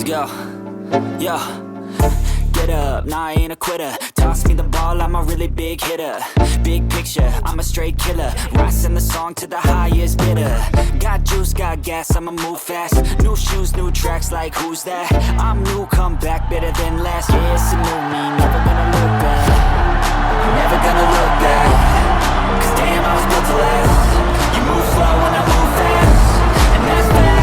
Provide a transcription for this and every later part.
Yo, yo, get up, nah I ain't a quitter. Toss me the ball, I'm a really big hitter. Big picture, I'm a straight killer. Rising the song to the highest bidder. Got juice, got gas, I'ma move fast. New shoes, new tracks, like who's that? I'm new, come back, better than last. Yeah, it's a new me, never gonna look back. Never gonna look back. Cause damn, I was built to last. You move slow and I move fast. And that's facts.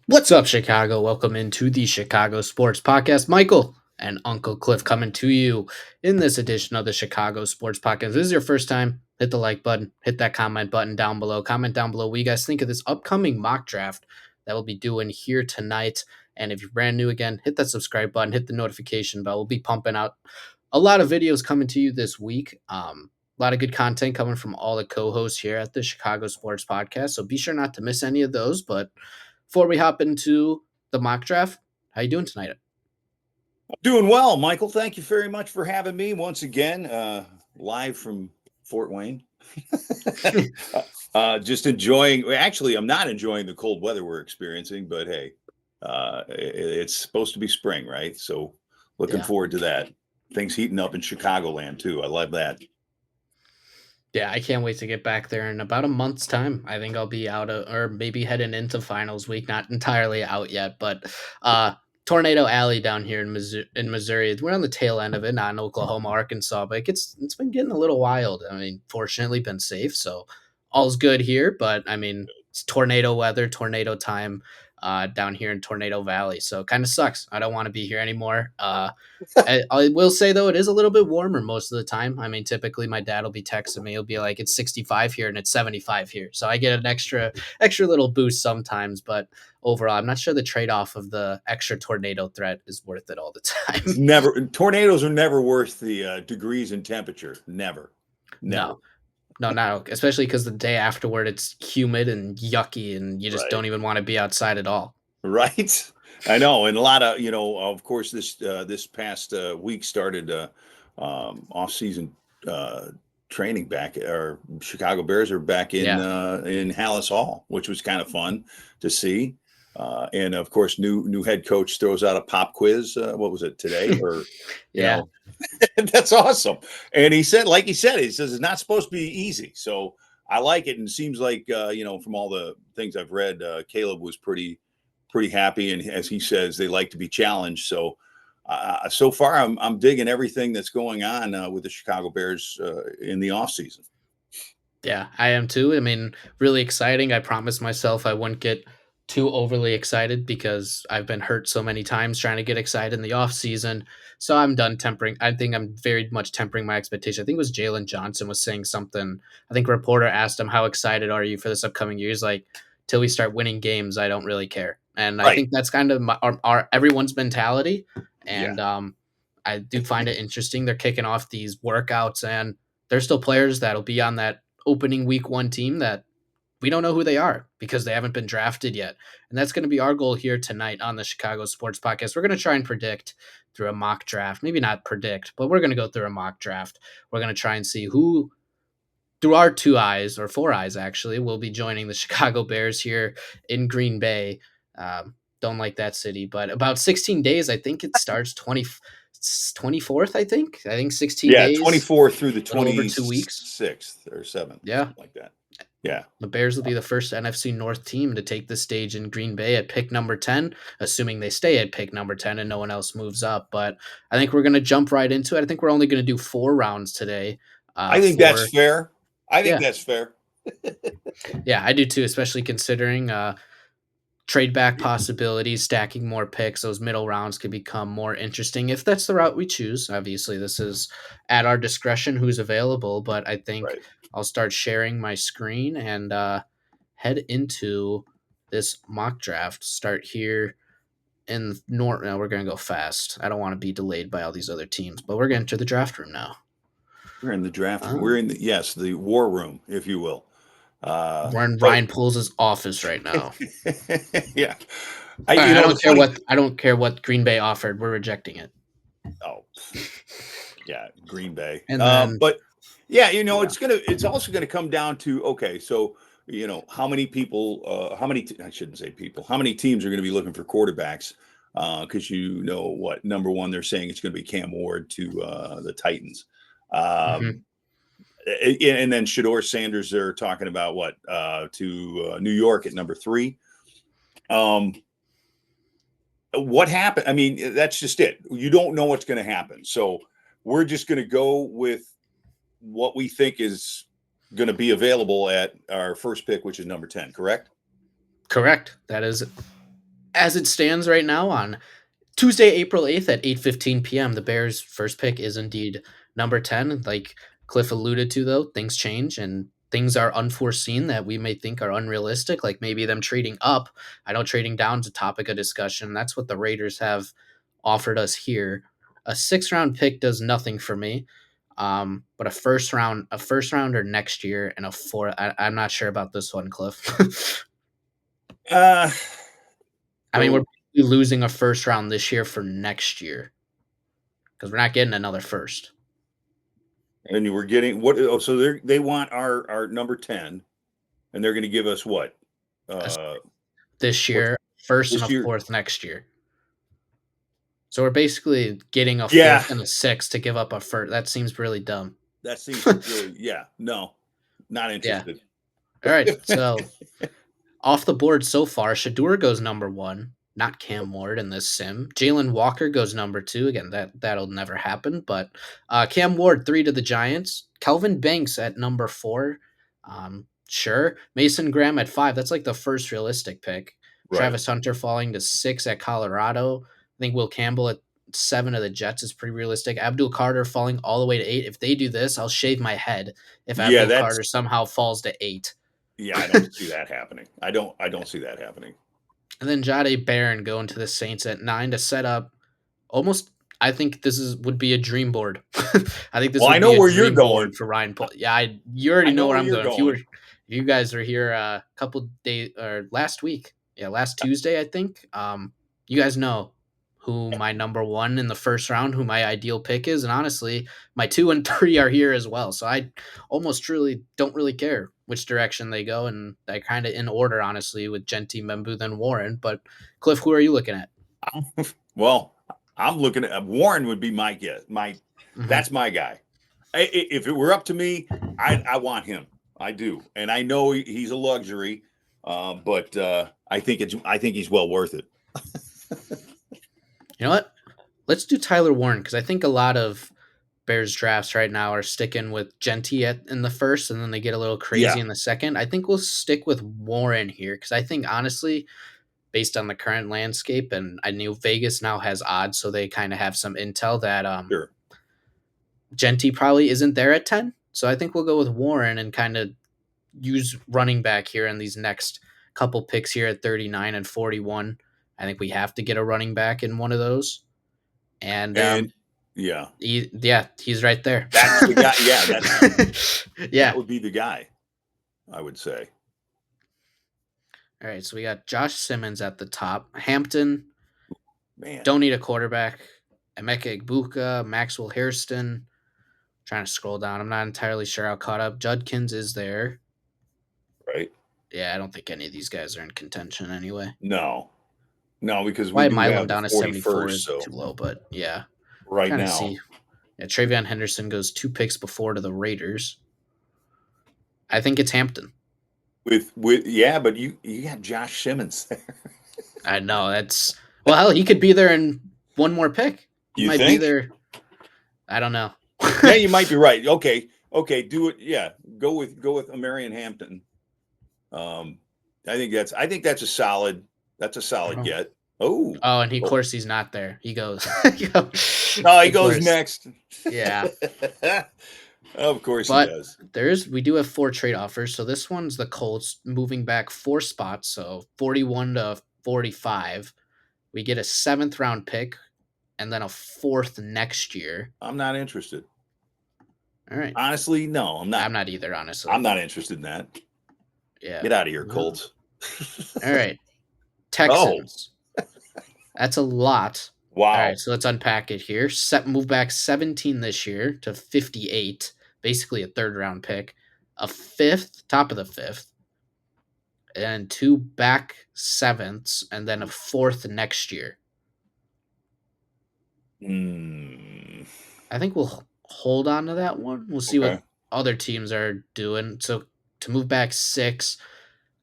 What's up, Chicago? Welcome into the Chicago Sports Podcast. Michael and Uncle Cliff coming to you in this edition of the Chicago Sports Podcast. If this is your first time, hit the like button, hit that comment button down below. Comment down below what you guys think of this upcoming mock draft that we'll be doing here tonight. And if you're brand new again, hit that subscribe button, hit the notification bell. We'll be pumping out a lot of videos coming to you this week. A lot of good content coming from all the co-hosts here at the Chicago Sports Podcast. So be sure not to miss any of those. But before we hop into the mock draft, how you doing tonight? Doing well, Michael. Thank you very much for having me once again, live from Fort Wayne. Just enjoying. Actually, I'm not enjoying the cold weather we're experiencing, but hey, it's supposed to be spring, right? So, looking forward to that. Things heating up in Chicagoland too. I love that. Yeah, I can't wait to get back there in about a month's time. I think I'll be out or maybe heading into finals week. Not entirely out yet, but Tornado Alley down here in Missouri. We're on the tail end of it, not in Oklahoma, Arkansas, but it's been getting a little wild. I mean, fortunately, been safe, so all's good here. But I mean, it's tornado weather, tornado time down here in Tornado Valley, so it kind of sucks. I don't want to be here anymore. I will say though, it is a little bit warmer most of the time. I mean, typically my dad will be texting me. He'll be like, "It's 65 here and it's 75 here," so I get an extra little boost sometimes. But overall, I'm not sure the trade off of the extra tornado threat is worth it all the time. It's never tornadoes are never worth the degrees in temperature. Never. No, especially because the day afterward it's humid and yucky, and you just don't even want to be outside at all. Right. I know, and a lot of of course, this past week started off-season training back. Our Chicago Bears are back in Hallis Hall, which was kind of fun to see. And of course, new head coach throws out a pop quiz. What was it today? Or you know, that's awesome. And he said, he says it's not supposed to be easy. So I like it, and it seems like from all the things I've read, Caleb was pretty happy, and as he says, they like to be challenged. So so far, I'm digging everything that's going on with the Chicago Bears in the offseason. Yeah, I am too. I mean, really exciting. I promised myself I wouldn't get too overly excited because I've been hurt so many times trying to get excited in the off season. So I'm done tempering. I think I'm very much tempering my expectation. I think it was Jalen Johnson was saying something. I think a reporter asked him, "How excited are you for this upcoming year?" He's like, "Till we start winning games, I don't really care." And I think that's kind of our everyone's mentality. And I do find it interesting. They're kicking off these workouts, and there's still players that'll be on that opening week one team that we don't know who they are because they haven't been drafted yet. And that's going to be our goal here tonight on the Chicago Sports Podcast. We're going to try and predict through a mock draft. Maybe not predict, but we're going to go through a mock draft. We're going to try and see who, through our 2 eyes, or 4 eyes actually, will be joining the Chicago Bears here in Green Bay. Don't like that city, but about 16 days, I think it starts 24th, I think 16 days. 24th through the 26th, 2 weeks. 6th or 7th. Yeah. Like that. Yeah. The Bears will be the first NFC North team to take the stage in Green Bay at pick number 10, assuming they stay at pick number 10 and no one else moves up. But I think we're going to jump right into it. I think we're only going to do 4 rounds today. I think that's fair. That's fair. Yeah, I do too, especially considering trade back possibilities, stacking more picks. Those middle rounds could become more interesting if that's the route we choose. Obviously, this is at our discretion who's available, but I think I'll start sharing my screen and head into this mock draft. Start here in North. Now we're going to go fast. I don't want to be delayed by all these other teams, but we're going to the draft room now. We're in the draft. We're in the war room, if you will. We're in Ryan Poles' office right now. Yeah. I don't care what Green Bay offered. We're rejecting it. Oh, yeah, Green Bay. And then, but Yeah, Yeah. it's also gonna come down to, okay, so how many people, I shouldn't say people, how many teams are going to be looking for quarterbacks? Because what number one they're saying it's going to be Cam Ward to the Titans, Hmm. um, and then Shador Sanders they're talking about what to New York at number three. What happened? I mean, that's just it. You don't know what's going to happen, so we're just going to go with what we think is going to be available at our first pick, which is number 10, correct? Correct. That is as it stands right now on Tuesday, April 8th at 8:15 p.m. The Bears' first pick is indeed number 10. Like Cliff alluded to, though, things change and things are unforeseen that we may think are unrealistic, like maybe them trading up. I know trading down is a topic of discussion. That's what the Raiders have offered us here. A 6th round pick does nothing for me. But a first rounder next year and a four. I'm not sure about this one, Cliff. Uh, I mean, we're so losing a first round this year for next year because we're not getting another first. and you were getting what? Oh, so they want our number 10, and they're going to give us what? A Uh, this what year, first and this a year? fourth next year. So we're basically getting a Yeah, fourth and a sixth to give up a first. That seems really dumb. that seems really, yeah, no, not Yeah. interested. All right. So off the board so far, Shadur goes number one, not Cam Ward in this sim. Jalen Walker goes number two. Again, that'll never happen. But Cam Ward, three to the Giants. Kelvin Banks at number four. Sure. Mason Graham at five. That's like the first realistic pick. Right. Travis Hunter falling to six at Colorado. I think Will Campbell at seven of the Jets is pretty realistic. Abdul Carter falling all the way to eight. If they do this, I'll shave my head if Yeah, Abdul that's Carter somehow falls to eight. yeah. I don't see that happening. I don't see that happening. And then Jade Barron going to the Saints at nine to set up almost. I think this is would be a dream board. I think this Well, I would know be a where you're dream going. board for Ryan. Yeah, you already I know know where where I'm you're going. going. If you guys were here a couple days or last week, yeah, last Tuesday, I think. You guys know who my number one in the first round, who my ideal pick is, and honestly, my two and three are here as well. So I almost truly don't really care which direction they go, and I kind of in order, honestly, with Genti, Membu, then Warren. But Cliff, who are you looking at? Well, I'm looking at Warren would be my guess. Hmm. That's my guy. If it were up to me, I want him. I do, and I know he's a luxury, but I think he's well worth it. You know what? Let's do Tyler Warren because I think a lot of Bears drafts right now are sticking with Genti in the first, and then they get a little crazy Yeah, in the second. I think we'll stick with Warren here because I think honestly, based on the current landscape, and I knew Vegas now has odds, so they kind of have some intel that sure. Genti probably isn't there at 10. So I think we'll go with Warren and kind of use running back here in these next couple picks here at 39 and 41. I think we have to get a running back in one of those. And And yeah, he's right there. that's the guy. Yeah, that Yeah. would be the guy. I would say. All right. So we got Josh Simmons at the top. Hampton, Man, don't need a quarterback. Emeka Egbuka, Maxwell Hairston. Trying to scroll down. I'm not entirely sure how caught up. Judkins is there. right? Yeah, I don't think any of these guys are in contention anyway. No, no, because we Why do Milam have the down to 74 41st. is So too low, but yeah. right Trying to now, see. Yeah, Travion Henderson goes two picks before to the Raiders. I think it's Hampton. with yeah, but you got Josh Simmons there. I know that's well, hell, he could be there in one more pick. He You might be think? there. I don't know. Yeah, you might be right. Okay, do it. Yeah, go with Marion Hampton. Um, I think that's a solid Oh, get. Oh, and of oh, course he's not there. He goes. no, he Of goes course, next. yeah. Of course he But does. we do have four trade offers. So this one's the Colts moving back four spots, so 41 to 45. We get a 7th round pick and then a fourth next year. I'm not interested. All right. Honestly, no, I'm I'm not. not either, honestly. I'm not interested in that. Yeah. Get out of here, Well, Colts. all right. Oh, Texans. That's a lot. All wow. right, so let's unpack it here. Move back 17 this year to 58. basically a third round pick, a fifth, top of the fifth, and two back sevenths, and then a fourth next year. Mm, I think we'll hold on to that one. We'll see what okay. other teams are doing. So to move back six,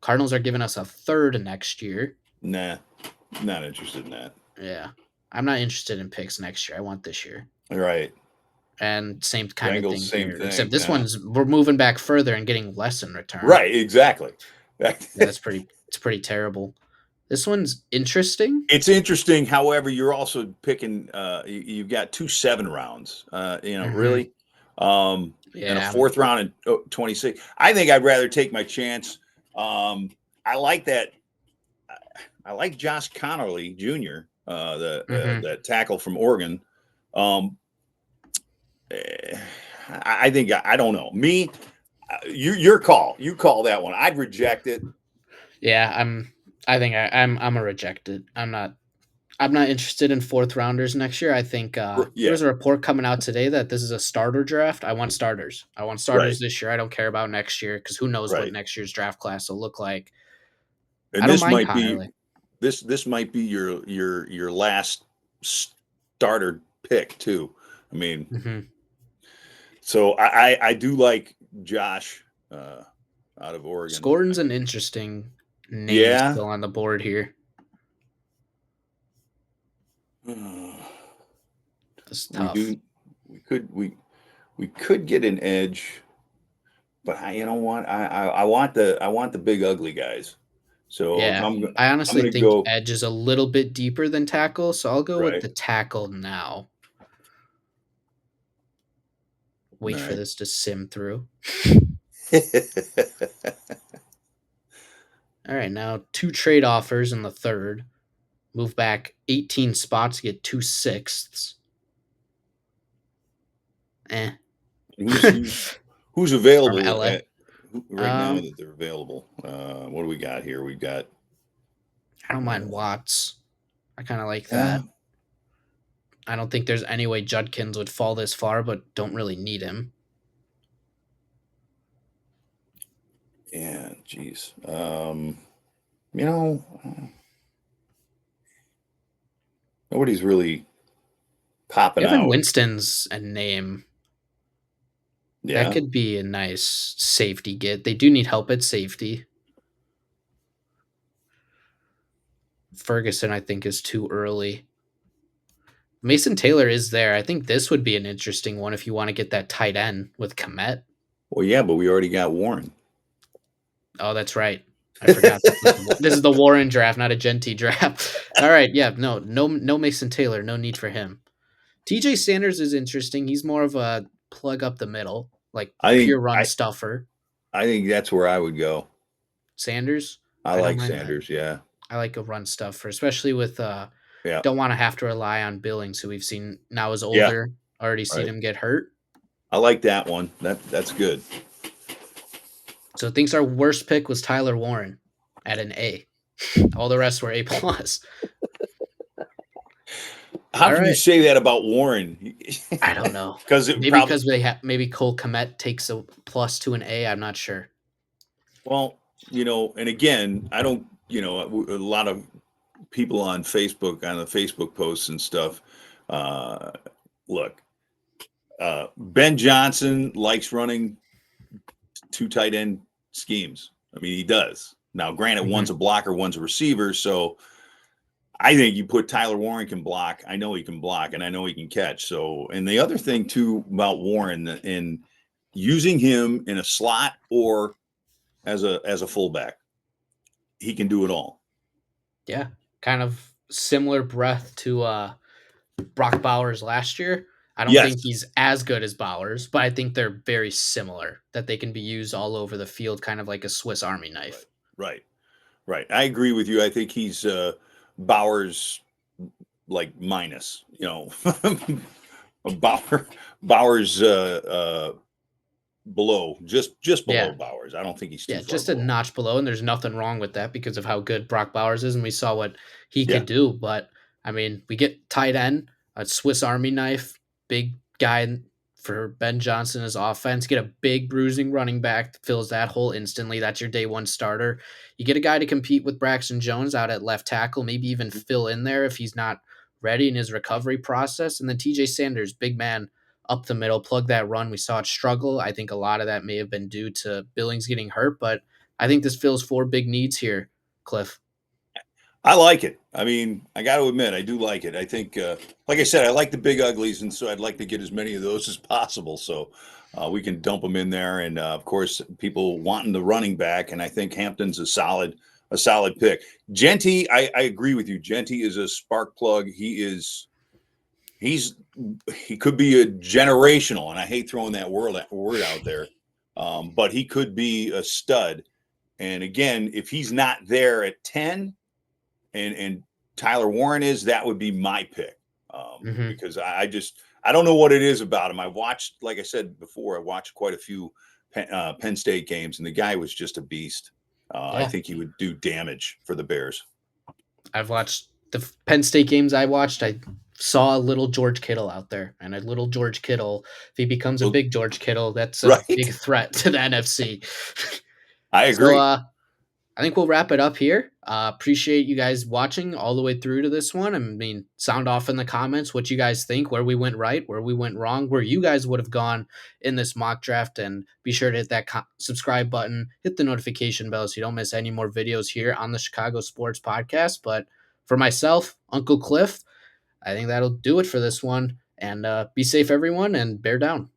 Cardinals are giving us a third next year. Nah, not interested in that. Yeah. I'm not interested in picks next year. I want this year. Right. And same kind of Bengals, thing same here. Except thing. this Yeah. one's we're moving back further and getting less in return. Right. Exactly. Yeah, it's pretty terrible. This one's interesting. It's interesting. However, you're also picking. You've got 2 7 rounds. Hmm. Really, and a Yeah. fourth round in 26. I think I'd rather take my chance. I like that. I like Josh Connerly Jr., Hmm. that tackle from Oregon. Um, I think I don't know me. Your call. You call that one. I'd reject it. Yeah, I'm a rejected. I'm not interested in fourth rounders next year. I think there Yeah. was a report coming out today that this is a starter draft. I want starters. I want Right. starters this year. I don't care about next year because who knows what Right. next year's draft class will look like. I And don't this mind might be Connerly. this might be your last starter pick too. I mean, Hmm. so I do like Josh out of Oregon. Scoring's an interesting name Yeah. still on the board here. It's We tough. do we could get an edge, but you know what? I want the big ugly guys. So if Yeah. I I'm honestly gonna think go edge is a little bit deeper than tackle, so I'll go with right. the tackle now. All Wait for right. this to sim through. All right, now two trade offers in the third. Move back 18 spots, get two sixths. Eh. who's who's From available LA. right now Um, that they're available? What do we got here? We got I don't mind uh, Watts. I kind of like yeah, that. I don't think there's any way Judkins would fall this far, but don't really need him. yeah, geez. You know, nobody's really popping Evan out. Winston's a name. That Yeah. could be a nice safety get. They do need help at safety. Ferguson, I think, is too early. Mason Taylor is there. I think this would be an interesting one if you want to get that tight end with Komet. Well, yeah, but we already got Warren. Oh, that's right. I forgot. This is the Warren draft, not a Genty draft. All right, yeah, no Mason Taylor, no need for him. TJ Sanders is interesting. He's more of a plug up the middle, like I pure think run stuffer. I think that's where I would go. Sanders, I I don't like mind that. Sanders. Yeah. I like a run stuffer, especially with Yeah. don't want to have to rely on Billings, who we've seen now is Yeah. older. Already seen Right. him get hurt. I like that one. That's good. So it thinks our worst pick was Tyler Warren at an A. All the rest were A plus. How All can you right. say that about Warren? I don't know. Because it Maybe probably because they have maybe Cole Komet takes a plus to an A. I'm not sure. well, and again, I don't, a lot of people on Facebook on the Facebook posts and stuff. Uh, look, Ben Johnson likes running two tight end schemes. I mean, he does. Now, granted, one's Mhm. a blocker, one's a receiver. So I think you put Tyler Warren can block. I know he can block, and I know he can catch. So, and the other thing too about Warren in using him in a slot or as a fullback, he can do it all. Yeah. Kind of similar breath to Brock Bowers last year. I don't think Yes, he's as good as Bowers, but I think they're very similar, that they can be used all over the field, kind of like a Swiss Army right, knife. right, right. I agree with you. I think he's Bowers like minus. Bauer, Bowers below, just below Yeah. Bowers. I don't think he's too Yeah. far Just a below. notch below. And there's nothing wrong with that because of how good Brock Bowers is. And we saw what he Yeah, could do. But I mean, we get tight end, a Swiss Army knife, big guy for Ben Johnson's offense. Get a big bruising running back that fills that hole instantly. That's your day one starter. You get a guy to compete with Braxton Jones out at left tackle, maybe even fill in there if he's not ready in his recovery process. And then TJ Sanders, big man up the middle, plug that run. We saw it struggle. I think a lot of that may have been due to Billings getting hurt, but I think this fills four big needs here, Cliff. I like it. I mean, I got to admit, I do like it. I think, like I said, I like the big uglies, and so I'd like to get as many of those as possible. So we can dump them in there, and of course, people wanting the running back, and I think Hampton's a solid pick. Genty, I agree with you. Genty is a spark plug. He could be a generational, and I hate throwing that word out there, but he could be a stud. And again, if he's not there at 10, and Tyler Warren is, that would be my pick, because I don't know what it is about him. I watched, like I said before, I watched quite a few Penn State games, and the guy was just a beast. I think he would do damage for the Bears. I've watched the Penn State games I watched. I saw a little George Kittle out there, and a little George Kittle, if he becomes a big George Kittle, that's a big threat to the NFC. I agree. So, I think we'll wrap it up here. Appreciate you guys watching all the way through to this one. I mean, sound off in the comments what you guys think, where we went right, where we went wrong, where you guys would have gone in this mock draft. And be sure to hit that subscribe button, hit the notification bell so you don't miss any more videos here on the Chicago Sports Podcast. But for myself, Uncle Cliff, I think that'll do it for this one. And be safe, everyone, and bear down.